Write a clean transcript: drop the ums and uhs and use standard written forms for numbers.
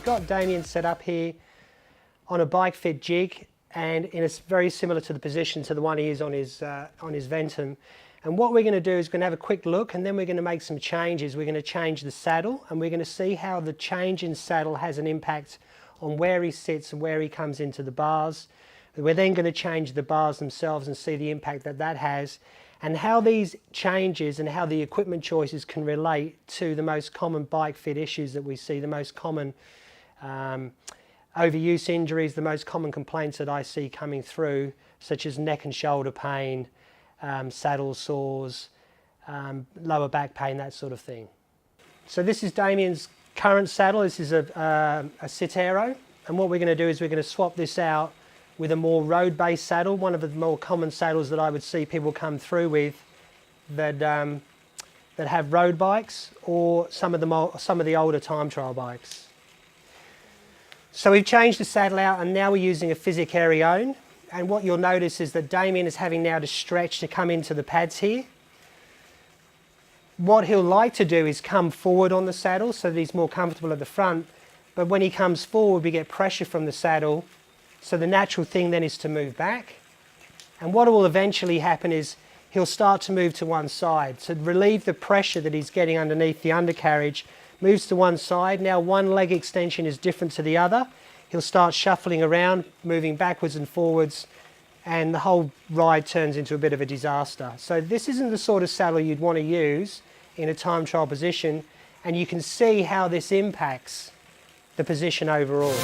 got Damien set up here on a bike fit jig, and it's very similar to the position to the one he is on his Ventum. And what we're going to do is we're going to have a quick look, and then we're going to make some changes. We're going to change the saddle, and we're going to see how the change in saddle has an impact on where he sits and where he comes into the bars. We're then going to change the bars themselves and see the impact that that has, and how these changes and how the equipment choices can relate to the most common bike fit issues that we see, the most common overuse injuries, the most common complaints that I see coming through, such as neck and shoulder pain, saddle sores, lower back pain, that sort of thing. So this is Damien's current saddle. This is a Citero, and what we're going to do is we're going to swap this out with a more road-based saddle, one of the more common saddles that I would see people come through with that have road bikes, or some of the older time trial bikes. So we've changed the saddle out, and now we're using a Physic Arione. And what you'll notice is that Damien is having now to stretch to come into the pads here. What he'll like to do is come forward on the saddle so that he's more comfortable at the front, but when he comes forward we get pressure from the saddle, so the natural thing then is to move back. And what will eventually happen is he'll start to move to one side. To relieve the pressure that he's getting underneath the undercarriage, moves to one side. Now one leg extension is different to the other. He'll start shuffling around, moving backwards and forwards, and the whole ride turns into a bit of a disaster. So this isn't the sort of saddle you'd want to use in a time trial position, and you can see how this impacts the position overall.